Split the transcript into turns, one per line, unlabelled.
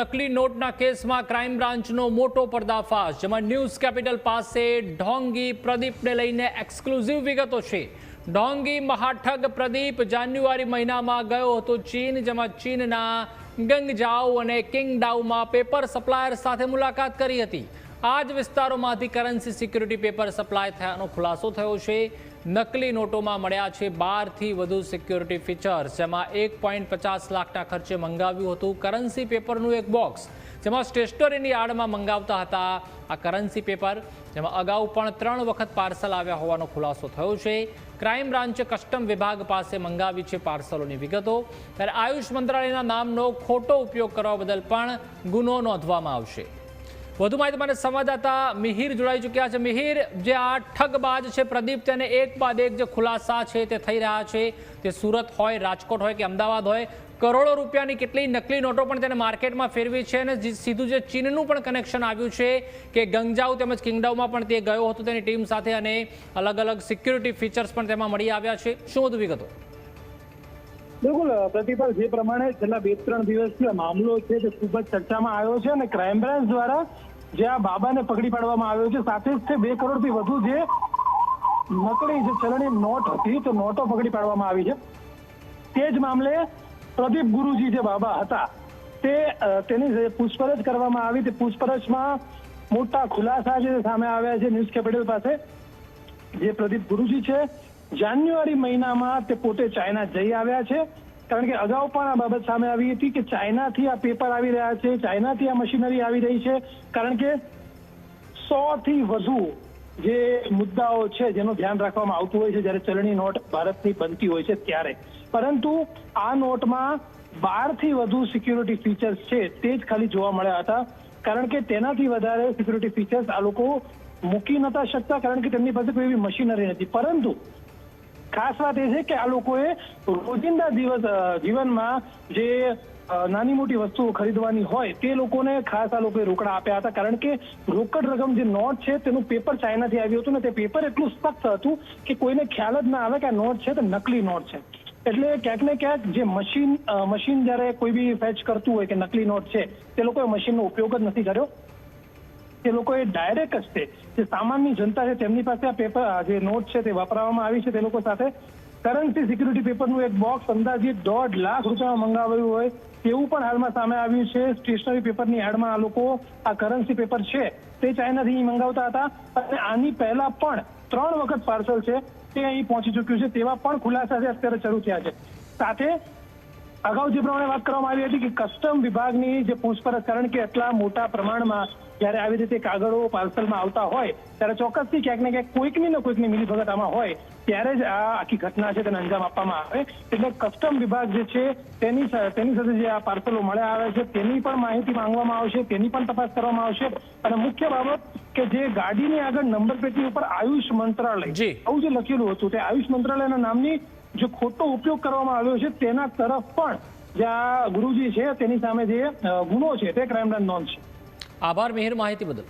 નકલી નોટના કેસમાં ક્રાઇમ બ્રાન્ચનો મોટો પર્દાફાશ, જેમાં ન્યૂઝ કેપિટલ પાસે ઢોંગી પ્રદીપને લઈને એક્સક્લુઝિવ વિગતો છે। ઢોંગી મહાઠગ પ્રદીપ જાન્યુઆરી મહિનામાં ગયો હતો ચીન, જેમાં ચીનના ગંગજાઉ અને કિંગડાઉમાં પેપર સપ્લાયર સાથે મુલાકાત કરી હતી। આ જ વિસ્તારોમાંથી કરન્સી સિક્યુરિટી પેપર સપ્લાય થયાનો ખુલાસો થયો છે। નકલી નોટોમાં મળ્યા છે 12 થી વધુ સિક્યુરિટી ફીચર્સ, જેમાં 1.50 લાખના ખર્ચે મંગાવ્યું હતું કરન્સી પેપરનું એક બોક્સ, જેમાં સ્ટેશનરીની આડમાં મંગાવતા હતા આ કરન્સી પેપર, જેમાં અગાઉ પણ 3 વખત પાર્સલ આવ્યા હોવાનો ખુલાસો થયો છે। ક્રાઇમ બ્રાન્ચે કસ્ટમ વિભાગ પાસે મંગાવી છે પાર્સલોની વિગતો, ત્યારે આયુષ મંત્રાલયના નામનો ખોટો ઉપયોગ કરવા બદલ પણ ગુનો નોંધવામાં આવશે। વધુ માહિતી માટે સંવાદદાતા મિહિર જોડાઈ ચૂક્યા છે। મિહિર, જે આ ઠગબાજ છે પ્રદીપ, તેને એક બાદ એક જે ખુલાસા છે તે થઈ રહ્યા છે, તે સુરત હોય, રાજકોટ હોય કે અમદાવાદ હોય, કરોડો રૂપિયાની કેટલી નકલી નોટો પણ તેને માર્કેટમાં ફેરવી છે અને સીધું જે ચીનનું પણ કનેક્શન આવ્યું છે કે ગંગજાઉ તેમજ કિંગડાઉમાં પણ તે ગયો હતો તેની ટીમ સાથે, અને અલગ અલગ સિક્યુરિટી ફીચર્સ પણ તેમાં મળી આવ્યા છે। શું વધુ વિગતો?
બિલકુલ પ્રતિભાલ, જે પ્રમાણે છેલ્લા 2-3 દિવસથી આ મામલો છે તે ખૂબ જ ચર્ચામાં આવ્યો છે અને ક્રાઇમ બ્રાન્ચ દ્વારા જે આ બાબાને પકડી પાડવામાં આવ્યો છે, સાથે જ 2 કરોડથી વધુ જે નકલી જે ચલણી નોટ હતી તો નોટો પકડી પાડવામાં આવી છે। તે જ મામલે પ્રદીપ ગુરુજી જે બાબા હતા તેની પૂછપરછ કરવામાં આવી। તે પૂછપરછમાં મોટા ખુલાસા જે સામે આવ્યા છે ન્યૂઝ કેપિટલ પાસે। જે પ્રદીપ ગુરુજી છે, જાન્યુઆરી મહિનામાં તે પોતે ચાઇના જઈ આવ્યા છે, કારણ કે અગાઉ પણ આ બાબત સામે આવી હતી કે ચાઇનાથી આ પેપર આવી રહ્યા છે, ચાઇનાથી આ મશીનરી આવી રહી છે, કારણ કે 100 થી વધુ જે મુદ્દાઓ છે જેનું ધ્યાન રાખવામાં આવતું હોય છે જ્યારે ચલણી નોટ ભારતની બનતી હોય છે ત્યારે, પરંતુ આ નોટમાં 12 થી વધુ સિક્યુરિટી ફીચર્સ છે તે જ ખાલી જોવા મળ્યા હતા, કારણ કે તેનાથી વધારે સિક્યુરિટી ફીચર્સ આ લોકો મૂકી નતા શકતા, કારણ કે તેમની પાસે કોઈ એવી મશીનરી નથી। પરંતુ ખાસ વાત એ છે કે આ લોકોએ રોજિંદા જીવનમાં જે નાની મોટી વસ્તુઓ ખરીદવાની હોય તે લોકોને ખાસ આ લોકોએ રોકડા આપ્યા હતા, કારણ કે રોકડ રકમ જે નોટ છે તેનું પેપર ચાઇનાથી આવ્યું હતું ને તે પેપર એટલું સખ્ત હતું કે કોઈને ખ્યાલ જ ના આવે કે આ નોટ છે તે નકલી નોટ છે। એટલે ક્યાંક ને ક્યાંક જે મશીન જ્યારે કોઈ બી ફેચ કરતું હોય કે નકલી નોટ છે, તે લોકોએ મશીનનો ઉપયોગ જ નથી કર્યો। તે લોકોએ ડાયરેક્ટ જ જે સામાન્ય જનતા છે તેમની પાસે આ પેપર જે નોટ છે તે વાપરવામાં આવી છે। તે લોકો સાથે કરન્સી સિક્યુરિટી પેપરનું એક બોક્સ અંદાજિત 1.5 લાખ રૂપિયામાં મંગાવ્યું હોય તેવું પણ હાલમાં સામે આવ્યું છે। સ્ટેશનરી પેપરની આડમાં આ લોકો આ કરન્સી પેપર છે તે ચાઇનાથી મંગાવતા હતા અને આની પહેલા પણ 3 વખત પાર્સલ છે તે અહીં પહોંચી ચૂક્યું છે, તેવા પણ ખુલાસા છે અત્યારે શરૂ થયા છે। સાથે અગાઉ જે પ્રમાણે વાત કરવામાં આવી હતી કે કસ્ટમ વિભાગની જે પૂછપરછ, કારણ કે એટલા મોટા પ્રમાણમાં જ્યારે આવી રીતે કાગળો પાર્સલમાં આવતા હોય ત્યારે ચોક્કસથી ક્યાંક ને ક્યાંક કોઈકની મિલીભગત આમાં હોય ત્યારે જ આ આખી ઘટના છે તેને અંજામ આપવામાં આવે। એટલે કસ્ટમ વિભાગ જે છે તેની સાથે જે આ પાર્સલો મળ્યા આવે છે તેની પણ માહિતી માંગવામાં આવશે, તેની પણ તપાસ કરવામાં આવશે। અને મુખ્ય બાબત કે જે ગાડીની આગળ નંબર પ્લેટની ઉપર આયુષ મંત્રાલય આવું જે લખેલું હતું, તે આયુષ મંત્રાલયના નામની જે ખોટો ઉપયોગ કરવામાં આવ્યો છે તેના તરફ પણ જે આ ગુરુજી છે તેની સામે જે ગુનો છે તે ક્રાઇમ બ્રાન્ચ નોંધશે।
આભાર મિહિર, માહિતી બદલ।